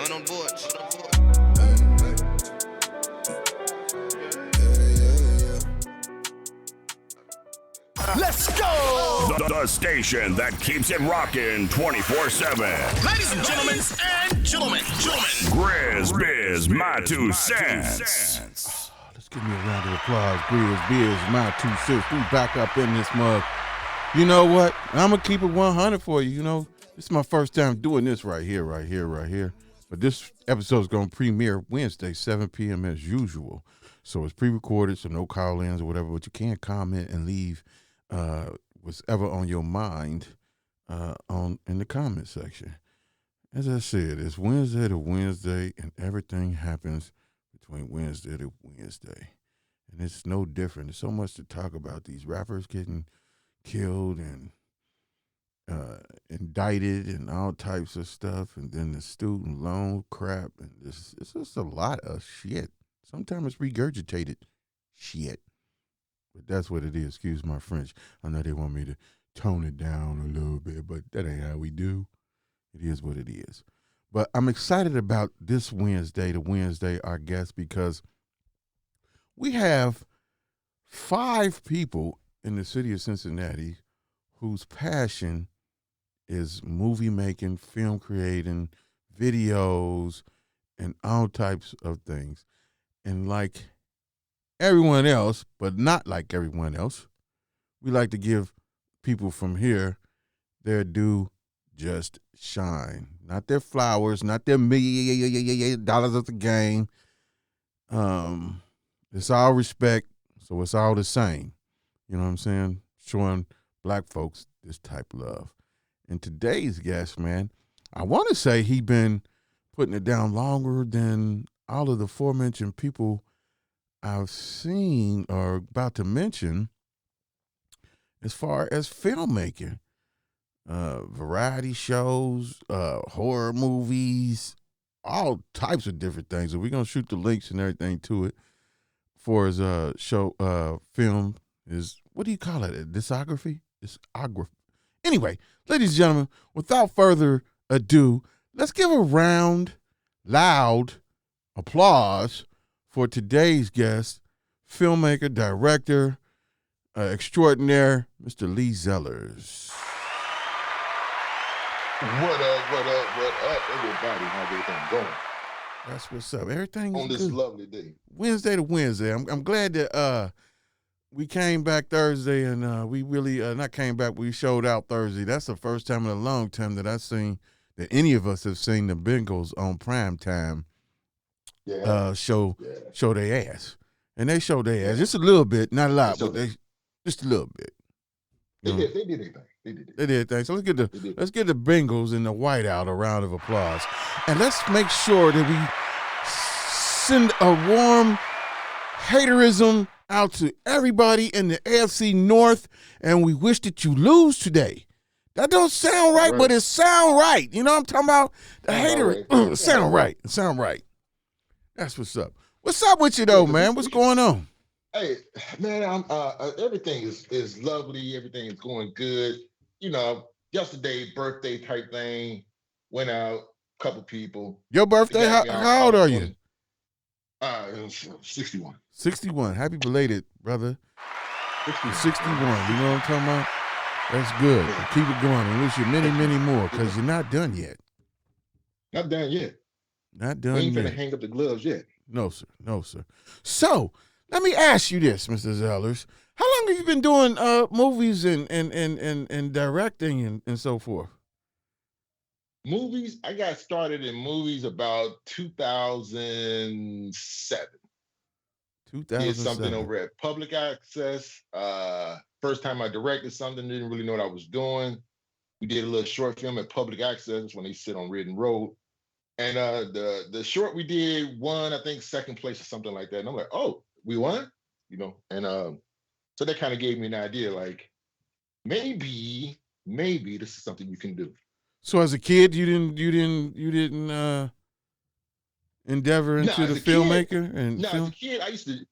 Join on board. Let's go! The station that keeps it rocking 24/7. Ladies and gentlemen, Grizz my 2 cents. Let's give me a round of applause. Grizz my 2 cents. We back up in this mug. You know what? I'm going to keep it 100 for you. You know, this is my first time doing this right here. But this episode is going to premiere Wednesday, 7 p.m. as usual. So it's pre-recorded, so no call-ins or whatever, but you can comment and leave what's ever on your mind in the comment section. As I said, it's Wednesday to Wednesday, and everything happens between Wednesday to Wednesday. And it's no different. There's so much to talk about. These rappers getting killed and indicted and all types of stuff, and then the student loan crap, and it's just a lot of shit. Sometimes it's regurgitated shit. But that's what it is. Excuse my French. I know they want me to tone it down a little bit, but that ain't how we do. It is what it is. But I'm excited about this Wednesday, our guest, because we have 5 people in the city of Cincinnati whose passion is movie making, film creating, videos, and all types of things. And like everyone else, but not like everyone else, we like to give people from here their due just shine. Not their flowers, not their $1,000,000 of the game. It's all respect, so it's all the same. You know what I'm saying? Showing black folks this type of love. And today's guest, man, I want to say he been putting it down longer than all of the aforementioned people I've seen or about to mention as far as filmmaking, variety shows, horror movies, all types of different things. And we're going to shoot the links and everything to it for his film is, what do you call it, a discography? Discography. Anyway, ladies and gentlemen, without further ado, let's give a round, loud applause for today's guest, filmmaker, director, extraordinaire, Mr. Lee Zellars. What up, everybody? How's everything going? That's what's up. Everything on this good. Lovely day. Wednesday to Wednesday. I'm glad that we came back Thursday, and we really not came back. We showed out Thursday. That's the first time in a long time that I've seen that any of us have seen the Bengals on prime time. Show their ass, and they showed their ass just a little bit, not a lot, but they just a little bit. They did anything. They did things. So let's get the Bengals and the whiteout a round of applause, and let's make sure that we send a warm haterism out to everybody in the AFC North, and we wish that you lose today. That don't sound right, but it sound right. You know what I'm talking about? The hater sound right. It sound right. That's what's up. What's up with you though, man? What's going on? Hey, man, everything is lovely. Everything is going good. You know, yesterday birthday type thing. Went out, couple people. Your birthday? How old are you? 61. 61. Happy belated, brother. 61. You know what I'm talking about? That's good. Yeah. Keep it going. I wish you many, many more, because you're not done yet. Not done yet. Not done we ain't yet. Finna hang up the gloves yet. No, sir. No, sir. So, let me ask you this, Mr. Zellars. How long have you been doing movies and directing and so forth? Movies? I got started in movies about 2007. 2007. Did something over at Public Access. First time I directed something, didn't really know what I was doing. We did a little short film at Public Access when they sit on Ridden Road. And the short we did won, I think, second place or something like that. And I'm like, oh, we won? You know, and so that kind of gave me an idea, like, maybe this is something you can do. So as a kid, you didn't endeavor into the filmmaker and no, film? as a kid, I used to.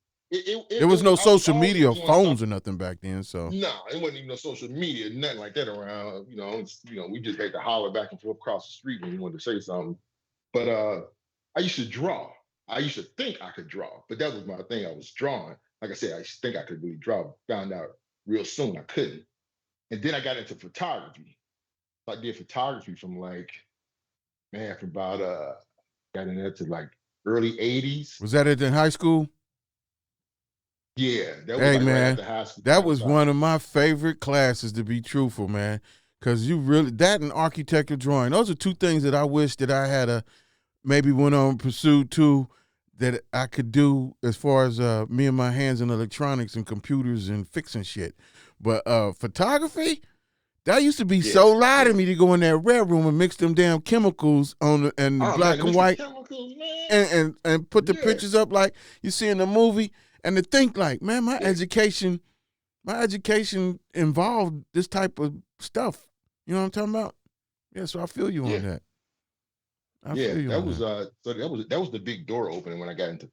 There was no social media or phones or nothing back then, so. No, it wasn't even no social media, nothing like that around. You know, we just had to holler back and forth across the street when we wanted to say something. But I used to draw. I used to think I could draw, but that was my thing. I was drawing. Like I said, I used to think I could really draw. Found out real soon I couldn't. And then I got into photography. I did photography from like, man, from about got in there to like early 80s. Was that in high school? Yeah, that was Hey, like right man, after high school. that was one of my favorite classes, to be truthful, man. Because you really, that and architectural drawing, those are two things that I wish that I had maybe went on pursued too, that I could do as far as me and my hands in electronics and computers and fixing shit. But photography, that used to be so loud to me to go in that red room and mix them damn chemicals on and black and white and put the pictures up like you see in the movie. And to think like, man, my education involved this type of stuff. You know what I'm talking about? Yeah, so I feel you on that. That was the big door opening when I got into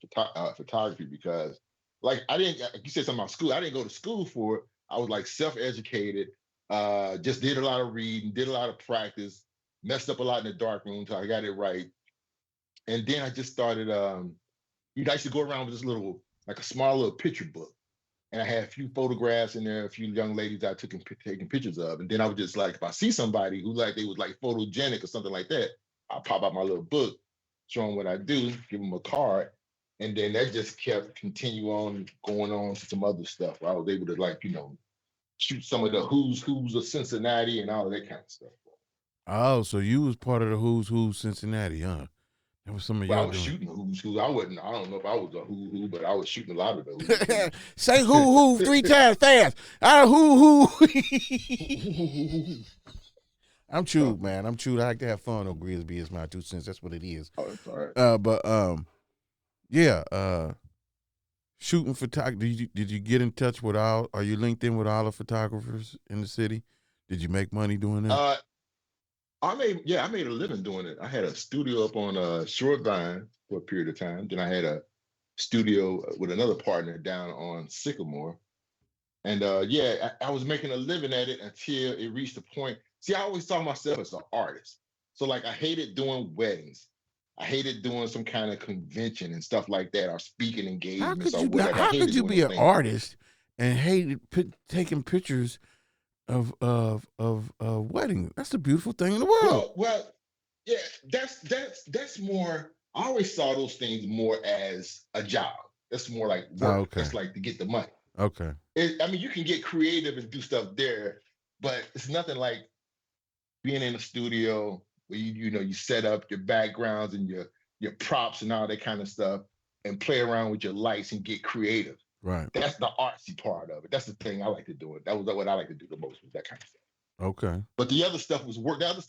photography, because like I didn't, like you said something about school. I didn't go to school for it. I was like self-educated, just did a lot of reading, did a lot of practice, messed up a lot in the dark room until I got it right. And then I just started, I used to go around with this little, like a small little picture book. And I had a few photographs in there, a few young ladies I took taking pictures of. And then I would just like, if I see somebody who like, they was like photogenic or something like that, I'll pop out my little book, show them what I do, give them a card. And then that just kept going on to some other stuff. I was able to like, shoot some of the who's of Cincinnati and all of that kind of stuff. Oh, so you was part of the who's Cincinnati, huh? That was some of I y'all was doing. shooting who's. I don't know if I was a who, but I was shooting a lot of those. Say who 3 times fast. Who. I'm chewed, man. I'm chewed. I like to have fun on GRIZZBY is my 2 cents. That's what it is. Oh, that's all right. Shooting photography. Did you get in touch with are you linked in with all the photographers in the city? Did you make money doing that? I made a living doing it. I had a studio up on Short Vine for a period of time. Then I had a studio with another partner down on Sycamore. And I was making a living at it until it reached a point. See, I always saw myself as an artist. So like I hated doing weddings. I hated doing some kind of convention and stuff like that, or speaking engagements or whatever. How could you be an artist and hate taking pictures of wedding? That's the beautiful thing in the world. Well, yeah, that's more. I always saw those things more as a job. That's more like work. Oh, okay. That's like to get the money. Okay. You can get creative and do stuff there, but it's nothing like being in a studio where you set up your backgrounds and your props and all that kind of stuff and play around with your lights and get creative. Right. That's the artsy part of it. That's the thing I like to do. That was what I like to do the most, was that kind of stuff. Okay. But the other stuff was work. The other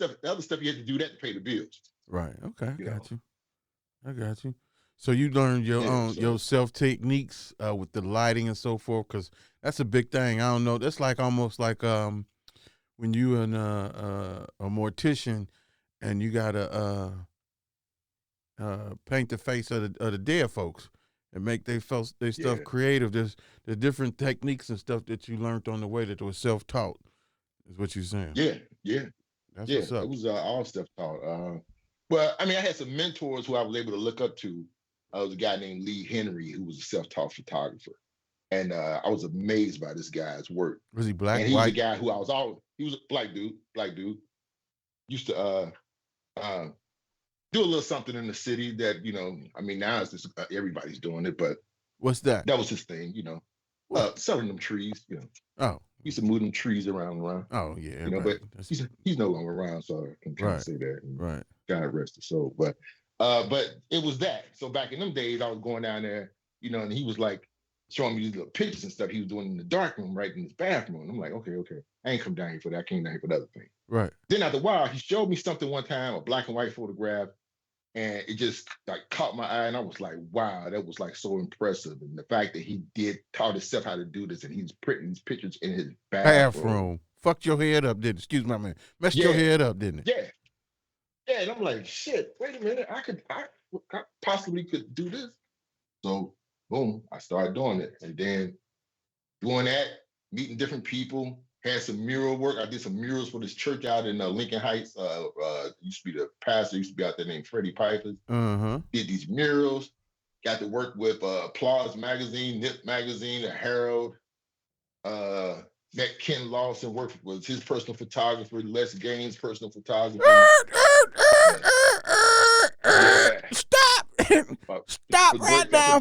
stuff you had to do that to pay the bills. Right. Okay. I got you. So you learned your self techniques with the lighting and so forth, because that's a big thing. I don't know. That's like almost like when you and a mortician and you gotta paint the face of the dead folks and make their stuff creative. There's the different techniques and stuff that you learned on the way that was self-taught, is what you're saying. Yeah. That's what's up. It was all self-taught. Well, I mean, I had some mentors who I was able to look up to. I was a guy named Lee Henry, who was a self-taught photographer. And I was amazed by this guy's work. Was he black, and he white? was a guy who he was a black dude. Used to do a little something in the city that, now it's just everybody's doing it, but what's that? That was his thing, selling them trees, Oh. He used to move them trees around. Oh, yeah. But he's no longer around, so I'm trying to say that. Right. God rest his soul. But it was that. So back in them days, I was going down there, and he was like showing me these little pictures and stuff he was doing in the dark room, right in his bathroom. And I'm like, okay. I ain't come down here for that. I came down here for the other thing. Right. Then after a while, he showed me something one time, a black and white photograph, and it just like caught my eye, and I was like, wow, that was like so impressive. And the fact that he taught himself how to do this, and he's printing these pictures in his bathroom. Fucked your head up, didn't it? Excuse my man. Messed your head up, didn't it? Yeah, and I'm like, shit, wait a minute, I possibly could do this. So boom, I started doing it. And then doing that, meeting different people, had some mural work. I did some murals for this church out in Lincoln Heights. Used to be the pastor, used to be out there named Freddie Piper. Did these murals. Got to work with Applause Magazine, Nip Magazine, the Herald. Met Ken Lawson, was his personal photographer. Les Gaines, personal photographer. Stop! Stop right now.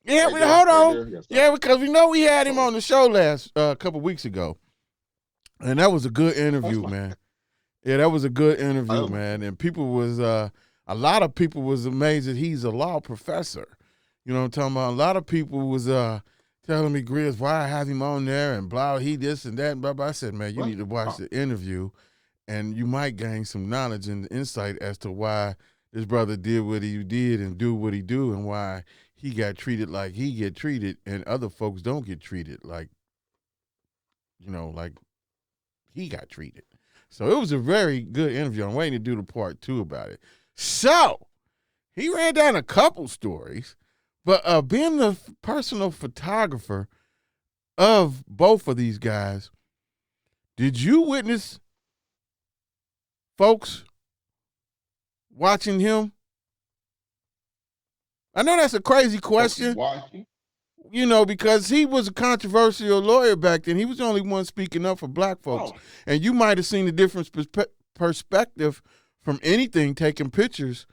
Yeah, right hold on. right yeah, because we know we had him on the show last couple weeks ago, and that was a good interview, man. Yeah, that was a good interview, man. And people was a lot of people was amazed that he's a law professor. You know what I'm talking about? A lot of people was telling me, Grizz, why I have him on there and blah, he this and that and blah, blah. I said, man, you need to watch the interview, and you might gain some knowledge and insight as to why this brother did what he did and do what he do, and why he got treated like he get treated and other folks don't get treated like, like he got treated. So it was a very good interview. I'm waiting to do the part 2 about it. So he ran down a couple stories, but being the personal photographer of both of these guys, did you witness folks watching him? I know that's a crazy question, because he was a controversial lawyer back then. He was the only one speaking up for black folks. And you might have seen a different perspective from anything, taking pictures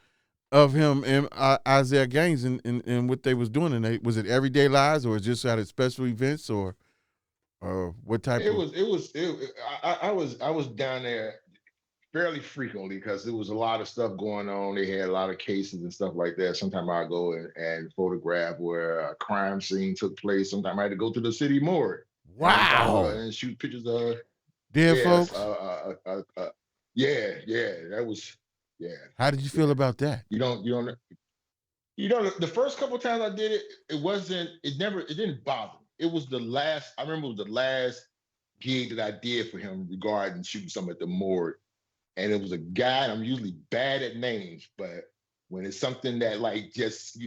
of him and Isaiah Gaines and what they was doing. And was it everyday lives, or just at special events, or what type of? I was down there fairly frequently because there was a lot of stuff going on. They had a lot of cases and stuff like that. Sometimes I go and photograph where a crime scene took place. Sometimes I had to go to the city morgue. Wow. And shoot pictures of dead folks. That was. How did you feel about that? The first couple of times I did it, it didn't bother me. It was the last, I remember it was the last gig that I did for him regarding shooting something at the morgue. And it was a guy, and I'm usually bad at names, but when it's something that just,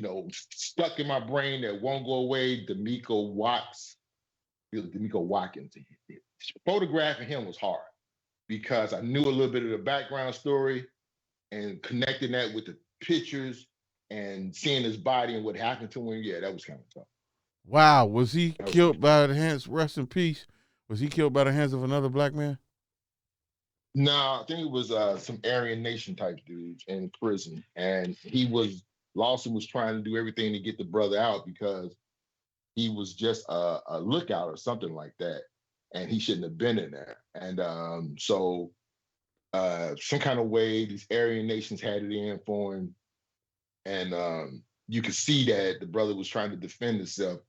stuck in my brain that won't go away, D'Amico Watkins. Photographing him was hard because I knew a little bit of the background story, and connecting that with the pictures and seeing his body and what happened to him. Yeah, that was kind of tough. Wow. Was he killed by the hands, rest in peace? Was he killed by the hands of another black man? No, I think it was some Aryan Nation type dudes in prison. And Lawson was trying to do everything to get the brother out because he was just a lookout or something like that. And he shouldn't have been in there. And so some kind of way these Aryan Nations had it in for him. And you could see that the brother was trying to defend himself,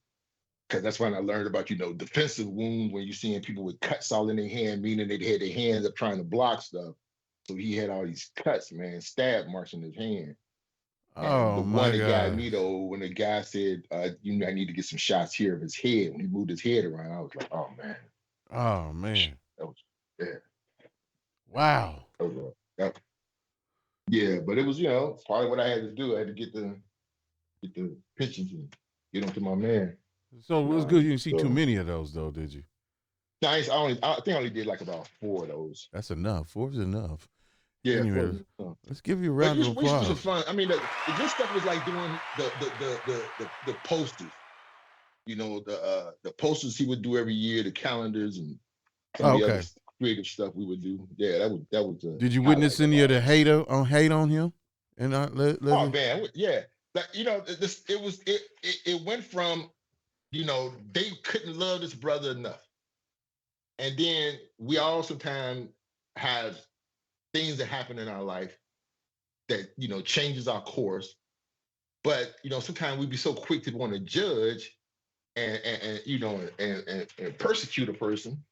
because that's when I learned about, defensive wounds, when you're seeing people with cuts all in their hand, meaning they had their hands up trying to block stuff. So he had all these cuts, man, stab marks in his hand. And the one that got me, though, when the guy said, I need to get some shots here of his head, when he moved his head around, I was like, oh, man. Oh, man. That was, Wow. Yeah, but it was, part of what I had to do. I had to get the pictures and get them to my man. So it was good you didn't see too many of those, though, did you? No, I think I only did about 4 of those. That's enough. 4 is enough. Yeah. Anyway, let's give you a round of applause. Which was fun. I mean, the good stuff was like doing the posters. The posters he would do every year, the calendars, and some of the other creative stuff we would do. Yeah, that was. Did you witness any of the hate on him? And oh man, yeah. It went from, they couldn't love this brother enough. And then we all sometimes have things that happen in our life that, changes our course. But, sometimes we be so quick to want to judge and persecute a person.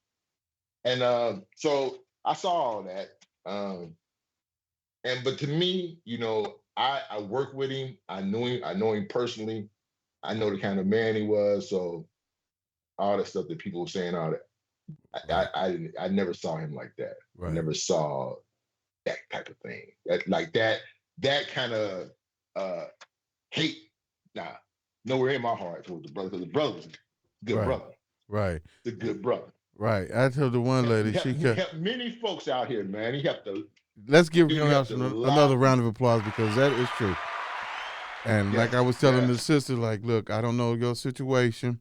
And so I saw all that. But to me, I work with him. I know him personally. I know the kind of man he was. So all the stuff that people were saying, all that, I never saw him like that. Right. I never saw that type of thing. That kind of hate. Nowhere in my heart towards the brother, because the brother was a good brother. Right. The good brother. Right. I told the one lady, He she helped, could. helped many folks out here, man. He helped the Let's give dude him helped else a lot another of round of people. applause because that is true. And like I Yes, was telling the yes. sister, like, look, I don't know your situation,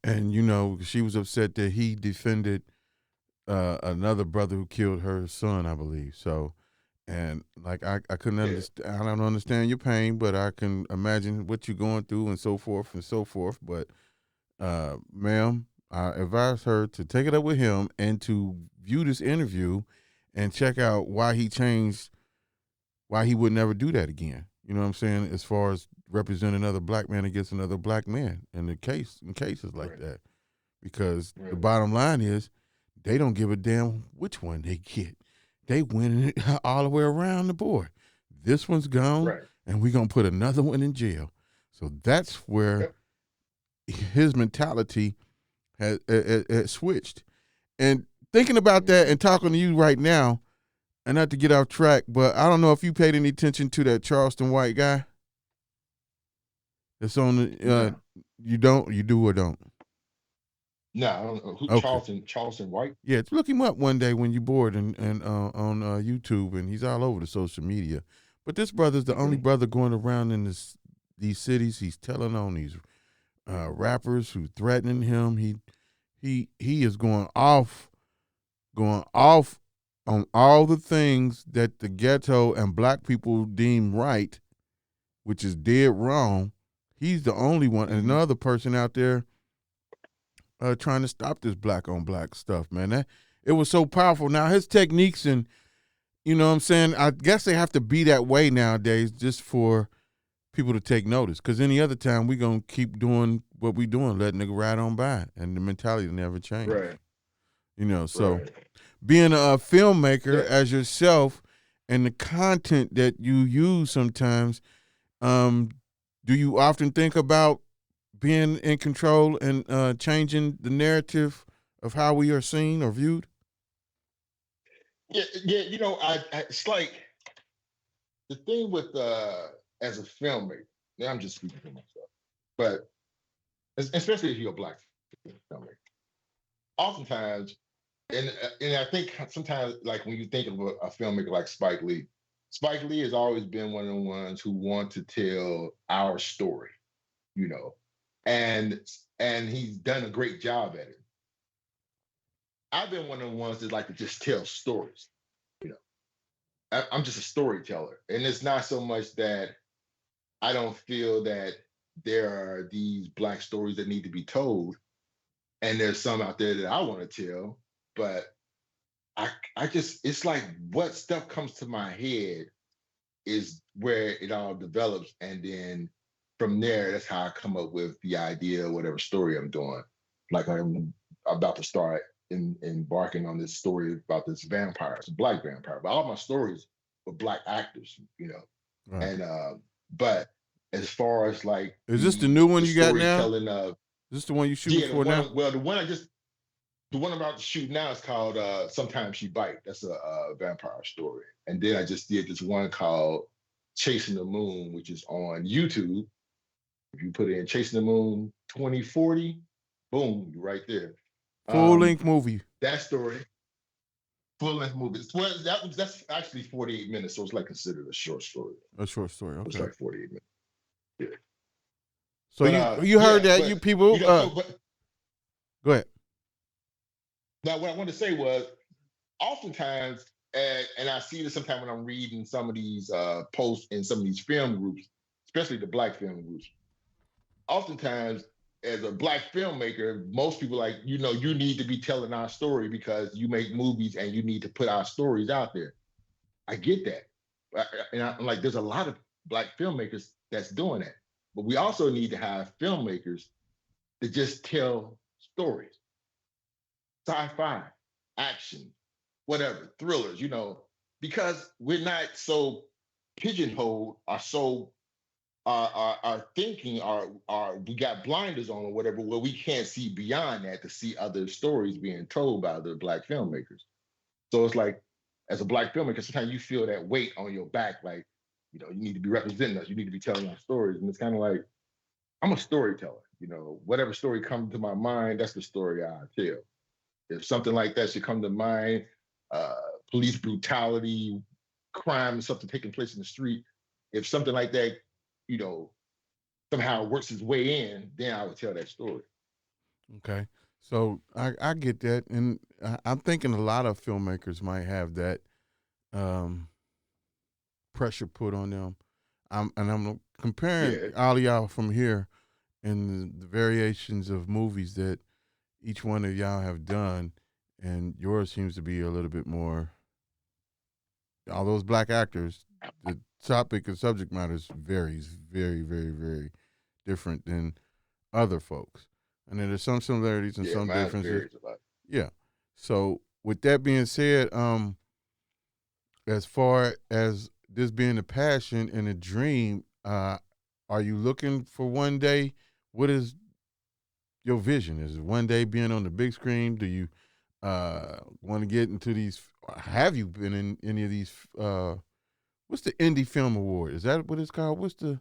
and she was upset that he defended another brother who killed her son, I believe. So, and like I couldn't Yeah. understand. I don't understand your pain, but I can imagine what you're going through and so forth and so forth. But, ma'am, I advise her to take it up with him and to view this interview and check out why he changed, why he would never do that again. You know what I'm saying? As far as representing another black man against another black man in cases like Right. that, because the Right. bottom line is they don't give a damn which one they get. They winning it all the way around the board. This one's gone, Right. and we're gonna put another one in jail. So that's where Yep. his mentality has switched. And thinking about that Mhm. and talking to you right now, and not to get off track, but I don't know if you paid any attention to that Charleston White guy that's on the. No. You don't. You do or don't. No, I don't know. Who Okay. Charleston White? Yeah, look him up one day when you're bored and on YouTube, and he's all over the social media. But this brother's the only Okay. brother going around in these cities. He's telling on these rappers who threatening him. He is going off on all the things that the ghetto and black people deem right, which is dead wrong. He's the only one, and Mhm. another person out there trying to stop this black on black stuff, man. It was so powerful. Now his techniques, and you know what I'm saying, I guess they have to be that way nowadays just for people to take notice. Because any other time we gonna keep doing what we doing, letting nigga ride on by, and the mentality never change. Right. So Right. being a filmmaker Yeah. as yourself and the content that you use sometimes, um, do you often think about being in control and changing the narrative of how we are seen or viewed? Yeah. Yeah. It's like the thing with as a filmmaker. Now I'm just speaking for myself, but especially if you're a black filmmaker, oftentimes, and I think sometimes, like when you think of a filmmaker like Spike Lee has always been one of the ones who want to tell our story, you know, and and he's done a great job at it. I've been one of the ones that like to just tell stories, you know. I'm just a storyteller, and it's not so much that I don't feel that there are these black stories that need to be told, and there's some out there that I want to tell, but I just it's like what stuff comes to my head is where it all develops, and then from there, that's how I come up with the idea, whatever story I'm doing. Like I'm about to start embarking on this story about this vampire, it's a black vampire, but all my stories were black actors, Right. and but as far as like Is this the the new one you got now? storytelling of Is this the one you shooting yeah, for now? the one I'm about to shoot now is called Sometimes She Bite. That's a vampire story. And then I just did this one called Chasing the Moon, which is on YouTube. If you put in Chasing the Moon 2040, boom, you're right there. Full Um, length movie. that story, full length movie. Well, that's actually 48 minutes, so it's like considered a short story. A short story. It's Okay. like 48 minutes. Yeah. So But you heard yeah, that, but you people. but Go ahead. now what I wanted to say was oftentimes, and I see this sometimes when I'm reading some of these posts in some of these film groups, especially the black film groups. Oftentimes, as a black filmmaker, most people like, you need to be telling our story because you make movies and you need to put our stories out there. I get that. And I'm like, there's a lot of black filmmakers that's doing that. But we also need to have filmmakers that just tell stories, sci-fi, action, whatever, thrillers, because we're not so pigeonholed or so our thinking our we got blinders on or whatever where we can't see beyond that to see other stories being told by other black filmmakers. So it's like as a black filmmaker, sometimes you feel that weight on your back, like, you need to be representing us, you need to be telling our stories. And it's kind of like, I'm a storyteller, whatever story comes to my mind, that's the story I tell. If something like that should come to mind, police brutality, crime, something taking place in the street, if something like that, you know, somehow works its way in, then I would tell that story. Okay. So I get that. And I'm thinking a lot of filmmakers might have that pressure put on them. I'm comparing all y'all from here and the variations of movies that each one of y'all have done, and yours seems to be a little bit more. All those black actors, the topic and subject matter varies very, very, very different than other folks, and then there's some similarities and some differences. Yeah. So with that being said, as far as this being a passion and a dream, are you looking for one day? What is your vision? Is it one day being on the big screen? Do you want to get into these? Have you been in any of these? What's the Indie Film Award? Is that what it's called? What's the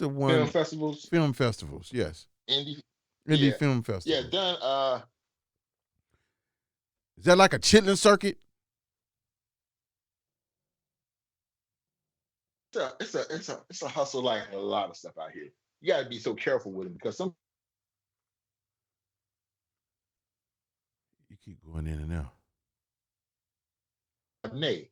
one? Film festivals. Film festivals. Yes. Indie Film Festival. Yeah, done. Is that like a chitlin circuit? It's a hustle like a lot of stuff out here. You got to be so careful with it because some. You keep going in and out. Nay.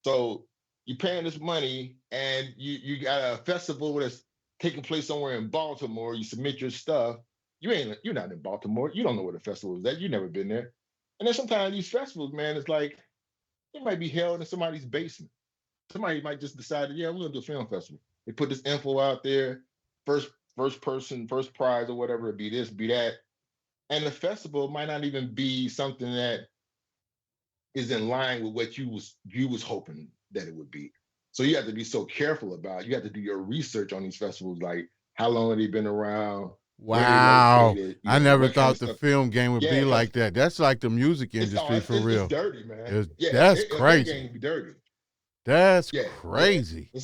So you're paying this money and you got a festival that's taking place somewhere in Baltimore. You submit your stuff. You're not in Baltimore. You don't know where the festival is at. You've never been there. And then sometimes these festivals, man, it's like it might be held in somebody's basement. Somebody might just decide, yeah, we're gonna do a film festival. They put this info out there, first person, first prize or whatever, it be this, be that. And the festival might not even be something that is in line with what you was hoping that it would be. So you have to be so careful about it. You have to do your research on these festivals, like how long have they been around? Wow. I never thought the film game would be like that. That's like the music industry for real. It's dirty, man. That's crazy. That game be dirty. That's crazy. Yeah.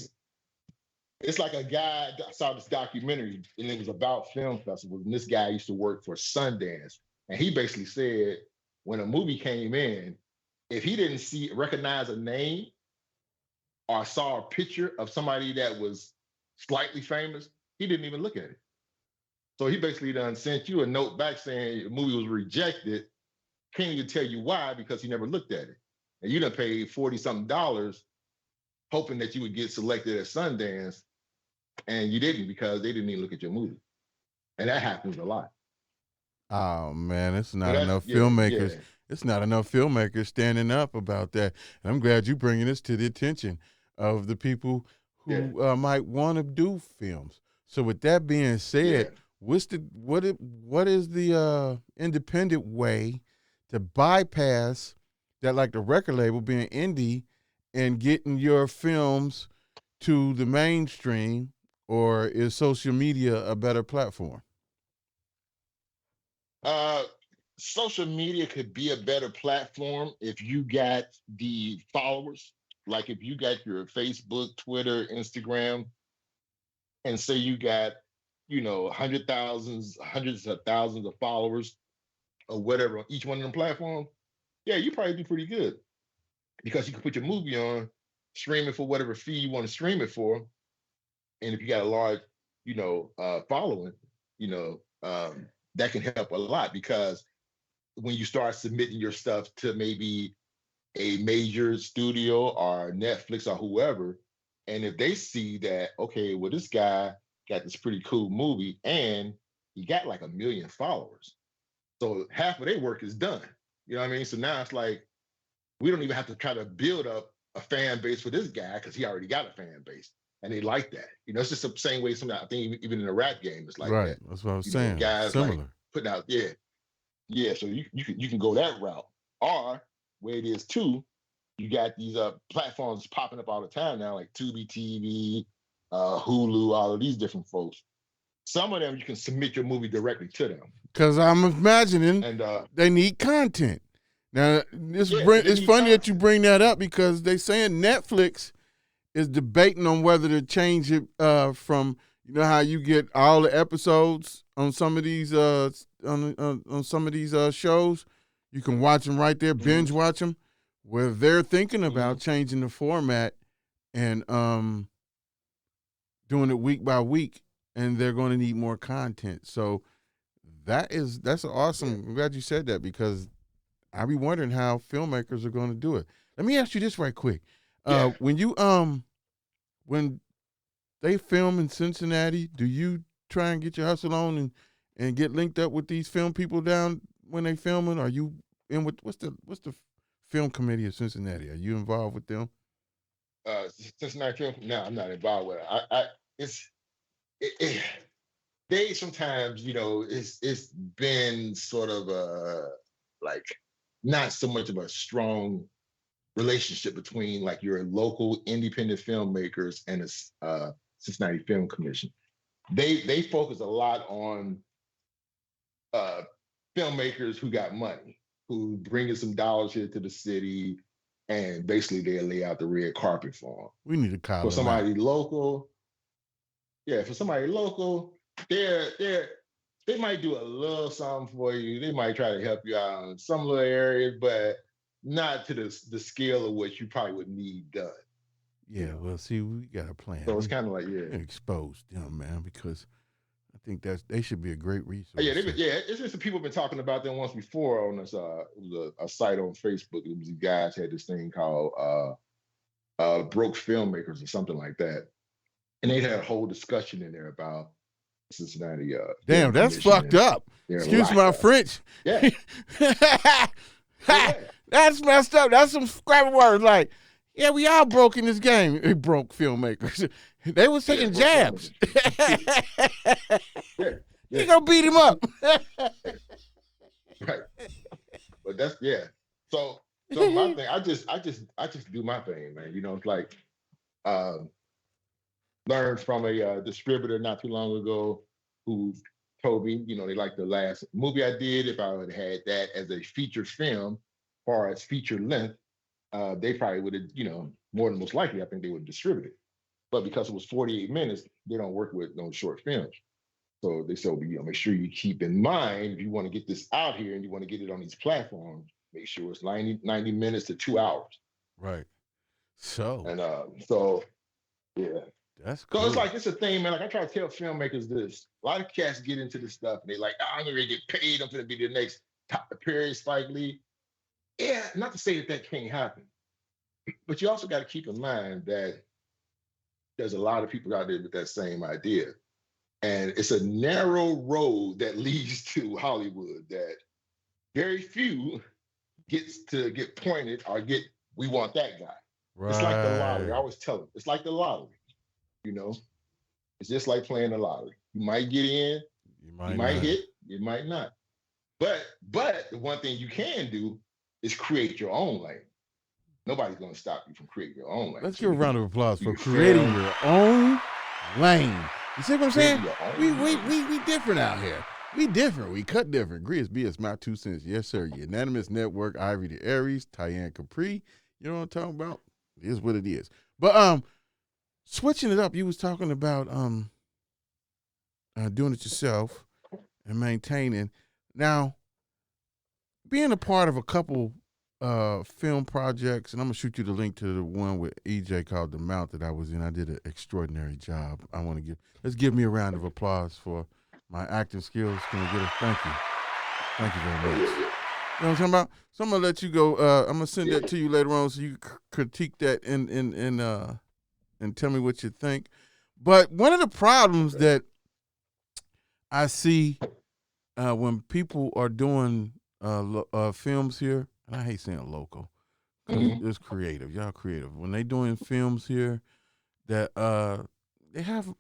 It's like a guy, I saw this documentary and it was about film festivals. And this guy used to work for Sundance. And he basically said when a movie came in, if he didn't recognize a name or saw a picture of somebody that was slightly famous, he didn't even look at it. So he basically done sent you a note back saying the movie was rejected. Can't even tell you why because he never looked at it. And you done paid $40-something hoping that you would get selected at Sundance, and you didn't because they didn't even look at your movie. And that happens a lot. Oh man, it's not enough filmmakers. Yeah. It's not enough filmmakers standing up about that. And I'm glad you're bringing this to the attention of the people who might want to do films. So with that being said, what is the independent way to bypass that, like the record label being indie, and getting your films to the mainstream, or is social media a better platform? Social media could be a better platform if you got the followers. Like if you got your Facebook, Twitter, Instagram, and say you got, hundreds of thousands of followers or whatever on each one of them platforms, you probably do pretty good. Because you can put your movie on, stream it for whatever fee you want to stream it for. And if you got a large, following, that can help a lot because when you start submitting your stuff to maybe a major studio or Netflix or whoever, and if they see that, okay, well, this guy got this pretty cool movie and he got like 1 million followers. So half of their work is done. You know what I mean? So now it's like, we don't even have to try to build up a fan base for this guy because he already got a fan base. And they like that. It's just the same way I think even in the rap game, it's like right. That. That's what I was saying. Guys similar. Like putting out, so you can go that route. Or where it is too, you got these platforms popping up all the time now, like Tubi TV, Hulu, all of these different folks. Some of them you can submit your movie directly to them. Because I'm imagining they need content. Now, it's funny that you bring that up because they saying Netflix is debating on whether to change it from, how you get all the episodes on some of these on some of these shows. You can watch them right there, binge watch them. Where they're thinking about changing the format and doing it week by week, and they're going to need more content. So that's awesome. I'm glad you said that because I be wondering how filmmakers are going to do it. Let me ask you this right quick. When they film in Cincinnati, do you try and get your hustle on and get linked up with these film people down when they filming? Are you in with what's the film committee of Cincinnati? Are you involved with them? Cincinnati Film. No, I'm not involved with it. They sometimes, it's been sort of like not so much of a strong relationship between like your local independent filmmakers and the Cincinnati Film Commission. They focus a lot on filmmakers who got money, who bring in some dollars here to the city, and basically they lay out the red carpet for them. We need to call for somebody local. Yeah, for somebody local, they might do a little something for you. They might try to help you out in some little areas, but not to the scale of what you probably would need done. Yeah, well, see, we got a plan. So it's kind of like, expose them, man, because I think they should be a great resource. It's just the people have been talking about them once before on this. It was a site on Facebook. It was these guys had this thing called Broke Filmmakers or something like that, and they had a whole discussion in there about Cincinnati. Damn, that's fucked up. Excuse my French. Yeah. That's messed up. That's some scrappy words. Like, yeah, we all broke in this game. It broke filmmakers. They was taking jabs. You gonna beat him up. Right. But that's So my thing, I just do my thing, man. It's like learned from a distributor not too long ago who told me, they like the last movie I did, if I would have had that as a feature film, as far as feature length, they probably would have, more than most likely, I think they would distribute it. But because it was 48 minutes, they don't work with no short films. So they said, make sure you keep in mind, if you want to get this out here and you want to get it on these platforms, make sure it's 90 minutes to 2 hours. Right. So. And yeah. That's cool. So it's a thing, man. Like I try to tell filmmakers this. A lot of cats get into this stuff and they like, I'm gonna get paid. I'm gonna be the next top period Spike Lee. Yeah, not to say that can't happen, but you also got to keep in mind that there's a lot of people out there with that same idea, and it's a narrow road that leads to Hollywood that very few gets to get pointed or we want that guy. Right. It's like the lottery. I always tell them, it's like the lottery. It's just like playing the lottery. You might get in, you might hit, you might not. But the one thing you can do is create your own lane. Nobody's going to stop you from creating your own lane. Let's give a round of applause for creating your own lane. You see what I'm saying? We different out here. We different. We cut different. GRIZZBIZMY2SENSE. Yes, sir. Unanimous Network, Ivory the Aries, Tyann Capri. You know what I'm talking about? It is what it is. But switching it up, you was talking about doing it yourself and maintaining. Now, being a part of a couple film projects, and I'm gonna shoot you the link to the one with EJ called The Mount that I was in. I did an extraordinary job. Let's give me a round of applause for my acting skills. Can we get a thank you? Thank you very much. You know what I'm talking about? So I'm gonna let you go. I'm gonna send that to you later on so you critique that and tell me what you think. But one of the problems that I see when people are doing films here, and I hate saying local, it's creative. Y'all creative. When they doing films here, that they have,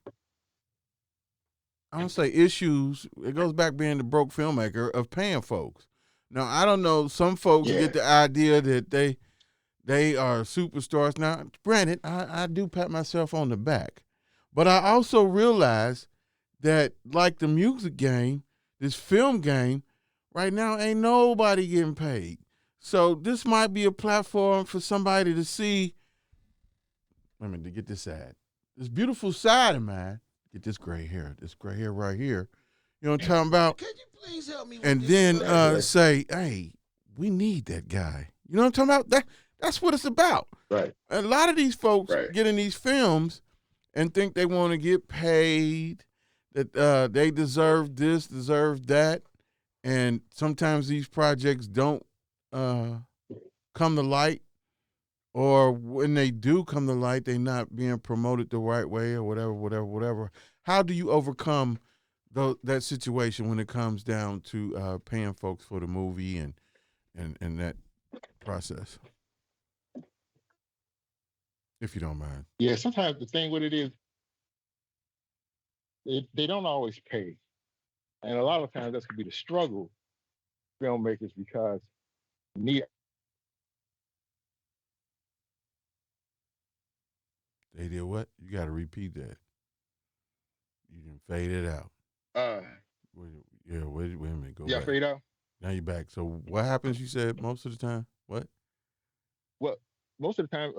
I don't say issues. It goes back being the broke filmmaker of paying folks. Now I don't know. Some folks get the idea that they are superstars. Now, granted, I do pat myself on the back, but I also realize that like the music game, this film game, right now ain't nobody getting paid. So this might be a platform for somebody to see, to get this side. This beautiful side of mine. Get this gray hair right here. You know what I'm talking about? Can you please help me with and this? Then say, hey, we need that guy. You know what I'm talking about? That's what it's about. Right. A lot of these folks Right. get in these films and think they want to get paid, that they deserve this, deserve that, and sometimes these projects don't come to light, or when they do come to light, they're not being promoted the right way, or whatever. How do you overcome that situation when it comes down to paying folks for the movie and that process, if you don't mind? Yeah, sometimes the thing with it is they don't always pay. And a lot of times that's gonna be the struggle filmmakers because you need They did what? You got to repeat that. You can fade it out. Wait a minute. Go back. fade out. Now you're back. So what happens? You said most of the time. What? Well, most of the time,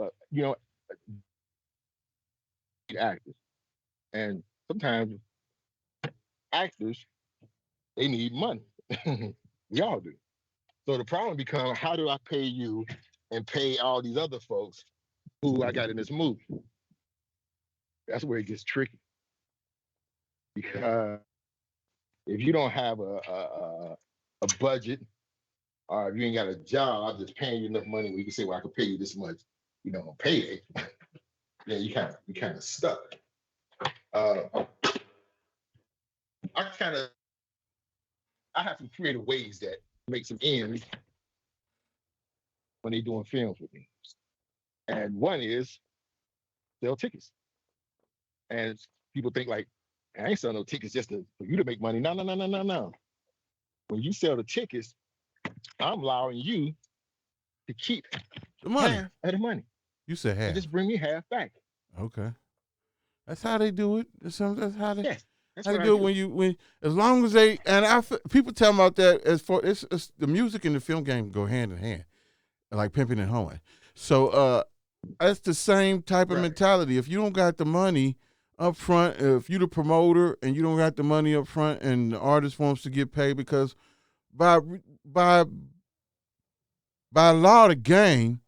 actors. And sometimes actors, they need money. We all do. So the problem becomes, how do I pay you and pay all these other folks who I got in this movie? That's where it gets tricky. Because if you don't have a budget, or if you ain't got a job, I'm just paying you enough money where you can say, well, I can pay you this much, on payday, then you kind of stuck. I have some creative ways that make some ends when they doing films with me. And one is sell tickets. And people think like, I ain't selling no tickets just for you to make money. No. When you sell the tickets, I'm allowing you to keep The money. half of the money. You said half. And just bring me half back. Okay. That's how they do it. That's how they. Yes. That's How what they I do it when as long as they, and people tell me about that, as far it's the music and the film game go hand in hand, like pimping and hoeing. So that's the same type of Right. mentality. If you don't got the money up front, if you the promoter and you don't got the money up front, and the artist wants to get paid, because by law of the game,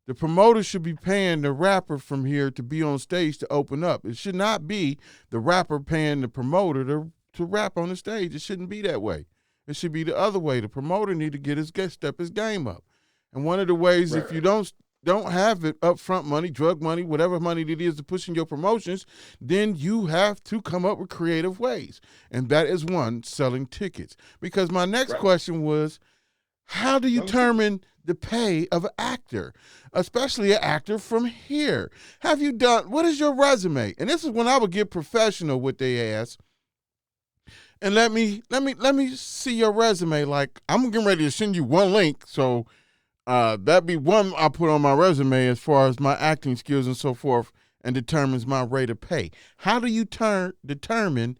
the promoter should be paying the rapper from here to be on stage to open up. It should not be the rapper paying the promoter to rap on the stage. It shouldn't be that way. It should be the other way. The promoter need to step his game up. And one of the ways, if you don't have it upfront money, drug money, whatever money it is to push in your promotions, then you have to come up with creative ways. And that is one, selling tickets. Because my next question was, how do you determine the pay of an actor, especially an actor from here? What is your resume? And this is when I would get professional with they ass. And let me see your resume. Like, I'm getting ready to send you one link, so that'd be one I put on my resume as far as my acting skills and so forth, and determines my rate of pay. How do you determine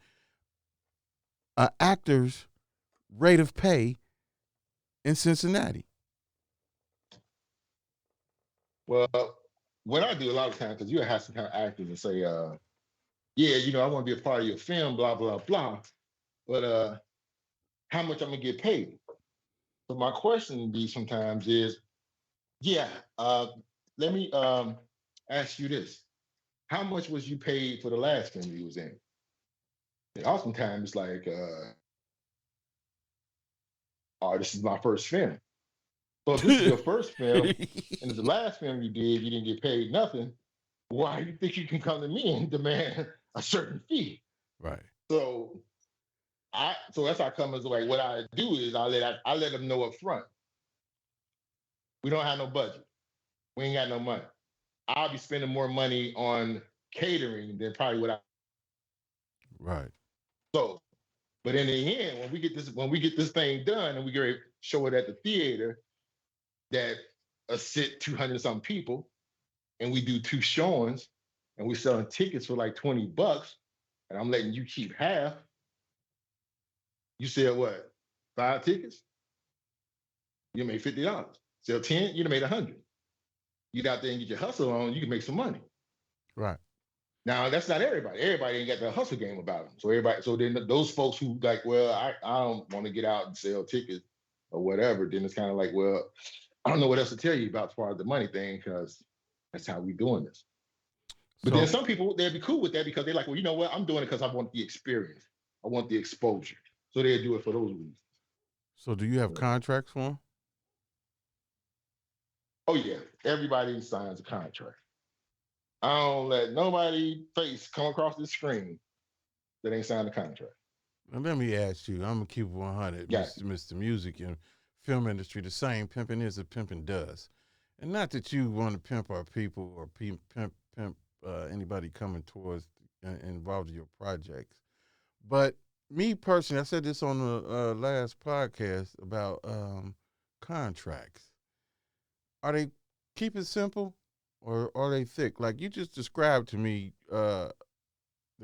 an actor's rate of pay in Cincinnati? Well, what I do a lot of times, because you have some kind of actors and say, I want to be a part of your film, blah, blah, blah. But how much I'm gonna get paid? So my question be sometimes is, let me ask you this. How much was you paid for the last film you was in? And oftentimes it's like, this is my first film. So if this is your first film and it's the last film you did, you didn't get paid nothing, why do you think you can come to me and demand a certain fee? Right. So that's how I come as like, what I do is I let them know up front. We don't have no budget. We ain't got no money. I'll be spending more money on catering than probably what I. Right. So, but in the end, when we get this thing done and we get ready to show it at the theater, that sit 200 something people, and we do 2 showings, and we selling tickets for like $20, and I'm letting you keep half. You sell what? 5 tickets? You made $50. Sell 10, you done made 100. You get out there and get your hustle on, you can make some money. Right. Now that's not everybody. Everybody ain't got the hustle game about them. So then those folks who like, well, I don't want to get out and sell tickets. or whatever, then it's kind of like, well, I don't know what else to tell you about as far as the money thing, because that's how we doing this. But then So, some people, they'd be cool with that because they're like, well, you know what? I'm doing it because I want the experience. I want the exposure. So they'll do it for those reasons. so do you have contracts for them? Oh, yeah. Everybody signs a contract. I don't let nobody face come across the screen that ain't signed a contract. Now, let me ask you. I'm gonna keep it 100, Yeah. Mr. Music and film industry. The same pimping is as pimping does, and not that you want to pimp our people or pimp anybody coming towards involved in your projects, but me personally, I said this on the last podcast about contracts. Are they keep it simple, or are they thick? Like you just described to me the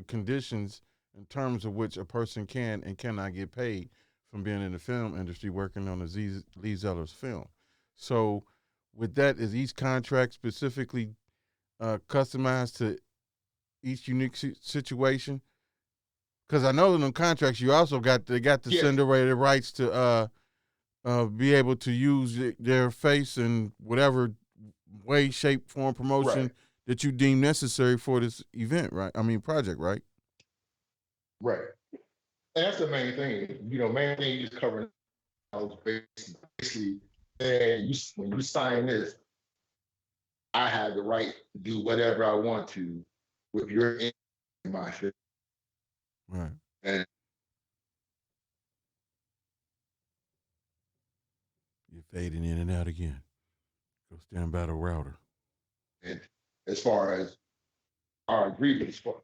conditions in terms of which a person can and cannot get paid from being in the film industry working on a Lee Zellars film. So, with that, is each contract specifically customized to each unique situation? Because I know in them contracts you also got to send away the rights to be able to use their face in whatever way, shape, form, promotion that you deem necessary for this event, right? I mean, project, right? Right. And that's the main thing. Main thing is covering basically. And when you sign this, I have the right to do whatever I want to with your in my film. Right. And you're fading in and out again. Go stand by the router. And as far as our agreements for,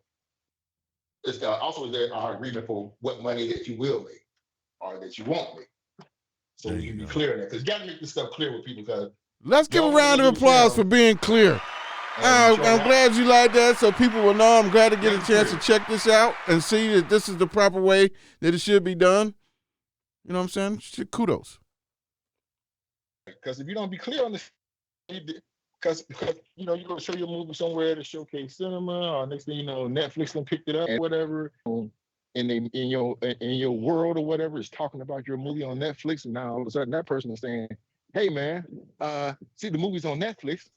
it's also there our agreement for what money that you will make or that you won't make. So There we you can be go. clear on that, because you got to make this stuff clear with people. Because Let's give a round of applause for being clear. I'm glad you like that, so people will know. I'm glad to get a chance to check this out and see that this is the proper way that it should be done. You know what I'm saying? Kudos. Because if you don't be clear on this, because you're going to show your movie somewhere to showcase cinema, or next thing you know, Netflix done picked it up, or whatever. In your world or whatever is talking about your movie on Netflix, and now all of a sudden that person is saying, "Hey man, see the movie's on Netflix.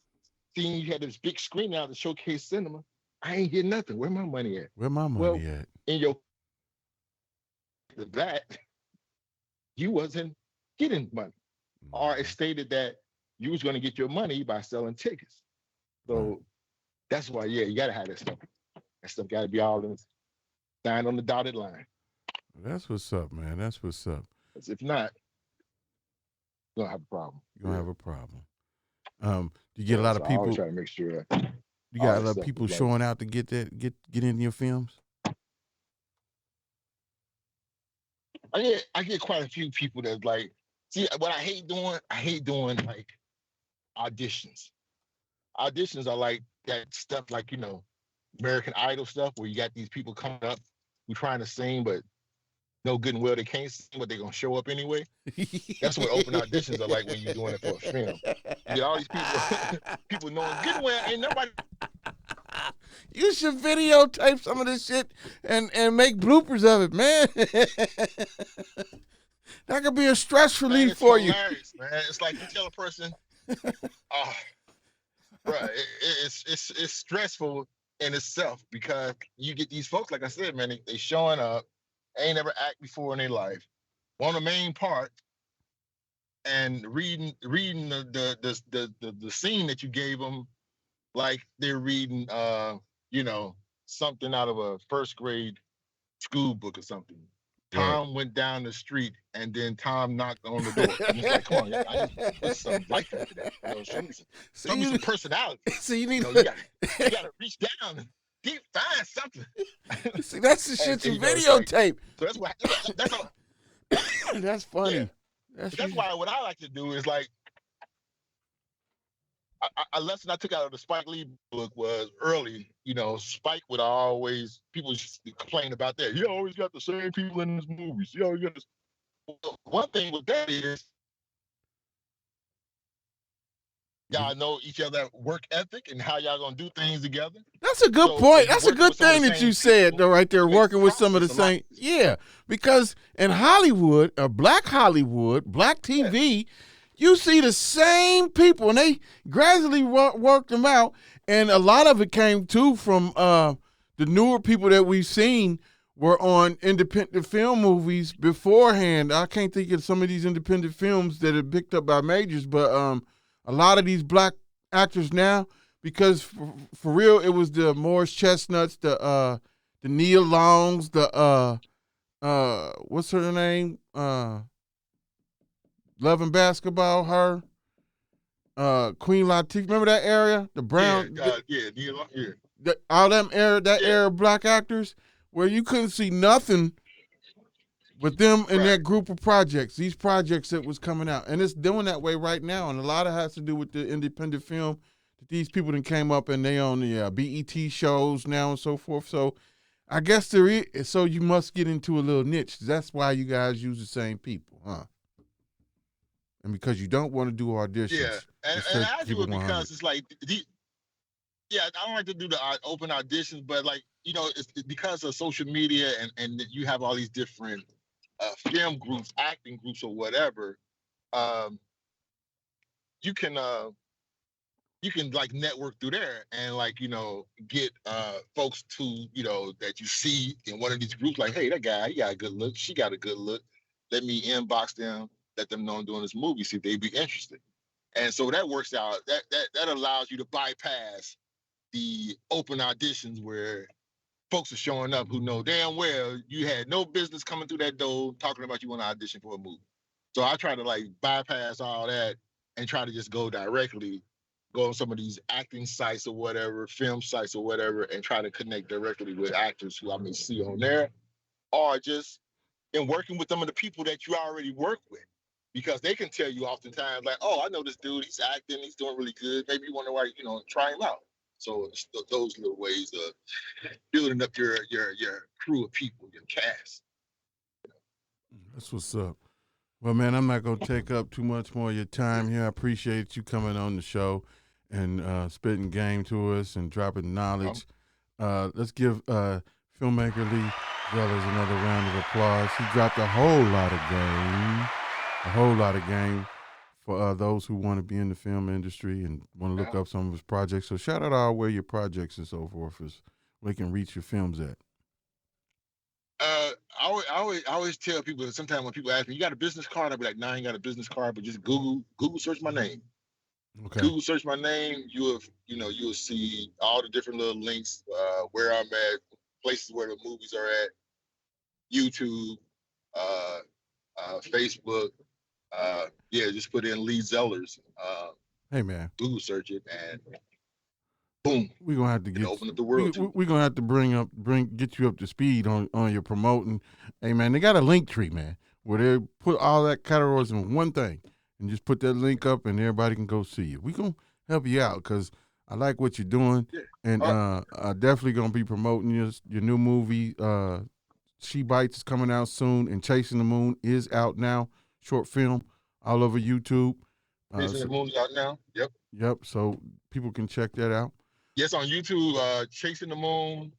Seeing you had this big screen out to showcase cinema. I ain't getting nothing. Where my money at? Where my money at? In your that you wasn't getting money, or it stated that you was going to get your money by selling tickets. So that's why, you got to have that stuff. That stuff got to be all in. Signed on the dotted line. That's what's up, man. That's what's up. Because if not, you're gonna have a problem. You're gonna have a problem. You get a lot of people. I always try to make sure that you got a lot of people showing out to get in your films. I get quite a few people that like. See, what I hate doing like auditions. Auditions are like that stuff, like American Idol stuff, where you got these people coming up who trying to sing, but no good and well they can't sing, but they're gonna show up anyway. That's what open auditions are like when you're doing it for a film. You get all these people knowing good and well ain't nobody. You should videotape some of this shit and make bloopers of it, man. That could be a stress relief for you. Man. It's like you tell a person, right? It's stressful in itself, because you get these folks, like I said, man, they showing up, ain't never act before in their life, on the main part, and reading the scene that you gave them, like they're reading something out of a first grade school book or something. Tom went down the street, and then Tom knocked on the door. And it's like, come on, I just put some life into that. Show me some personality. So you need you gotta reach down and find something. See, that's the shit you videotape. So that's all. That's funny. Yeah. That's why what I like to do is like, a lesson I took out of the Spike Lee book was early. Spike would always, people complain about that. He always got the same people in his movies. He always got this. One thing with that is Y'all know each other work ethic and how y'all gonna do things together. That's a good So, point. and That's a working good with some of thing the that you same said, people though, right there, makes working the with some of the process a lot same. easier. Yeah, because in Hollywood, black Hollywood, black Yeah. TV, you see the same people, and they gradually worked them out. And a lot of it came, too, from the newer people that we've seen were on independent film movies beforehand. I can't think of some of these independent films that are picked up by majors, but a lot of these black actors now, because for real, it was the Morris Chestnuts, the Nia Longs, the what's her name? Love and Basketball, her. Queen Latifah, remember that area? The brown, all them era, that era of black actors where you couldn't see nothing with them in that group of projects, these projects that was coming out. And it's doing that way right now. And a lot of it has to do with the independent film that these people that came up and they on the BET shows now and so forth. So I guess there is, so you must get into a little niche. That's why you guys use the same people, huh? And because you don't want to do auditions. Yeah, and I do it because it's like, I don't like to do the open auditions, but like, it's because of social media and you have all these different film groups, acting groups or whatever. You can like network through there and like, get folks to, that you see in one of these groups, like, hey, that guy, he got a good look, she got a good look. Let me inbox them, let them know I'm doing this movie, see if they'd be interested. And so that works out. That allows you to bypass the open auditions where folks are showing up who know damn well you had no business coming through that door talking about you want to audition for a movie. So I try to like bypass all that and try to just go directly, go on some of these acting sites or whatever, film sites or whatever, and try to connect directly with actors who I may see on there, or just in working with some of the people that you already work with. Because they can tell you oftentimes, like, oh, I know this dude, he's acting, he's doing really good. Maybe you want to, try him out. So it's those little ways of building up your crew of people, your cast. That's what's up. Well, man, I'm not going to take up too much more of your time here. I appreciate you coming on the show and spitting game to us and dropping knowledge. Let's give filmmaker Lee Zellars another round of applause. He dropped a whole lot of game for those who want to be in the film industry and want to look up some of his projects. So shout out all where your projects and so forth is, where you can reach your films at. I always tell people that sometimes when people ask me, you got a business card? I'll be like, nah, I ain't got a business card, but just Google search my name. Okay. Google search my name. You'll see all the different little links, where I'm at, places where the movies are at, YouTube, Facebook. Just put in Lee Zellars. Hey man, Google search it and boom. We're gonna have to get open up the world. We're gonna have to get you up to speed on your promoting. Hey man, they got a link tree, man, where they put all that categories in one thing and just put that link up and everybody can go see you. We're gonna help you out because I like what you're doing, and I definitely gonna be promoting your new movie. She Bites is coming out soon, and Chasing the Moon is out now. Short film all over YouTube. Chasing the Moon's out now. Yep. So people can check that out. Yes, on YouTube, Chasing the Moon.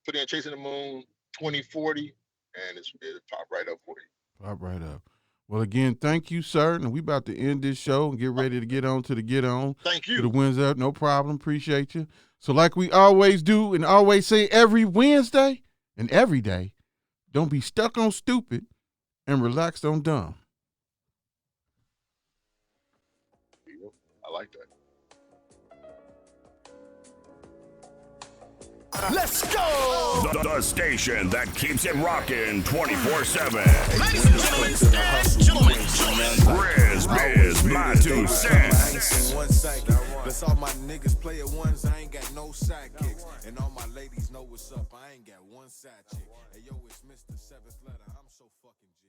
Put in Chasing the Moon 2040, and it'll pop right up for you. Pop right up. Well, again, thank you, sir. And we about to end this show and get ready to get on to the Get On. Thank you. To the Wednesday. No problem. Appreciate you. So like we always do and always say every Wednesday and every day, don't be stuck on stupid and relaxed on dumb. I like that. Let's go! The station that keeps it rocking 24/7. Ladies and gentlemen, GRIZZBIZ, my 2 cents. Plus all my niggas play at ones, I ain't got no sidekicks. And all my ladies know what's up, I ain't got one side chick. Hey yo, it's Mr. Seventh Letter, I'm so fucking G.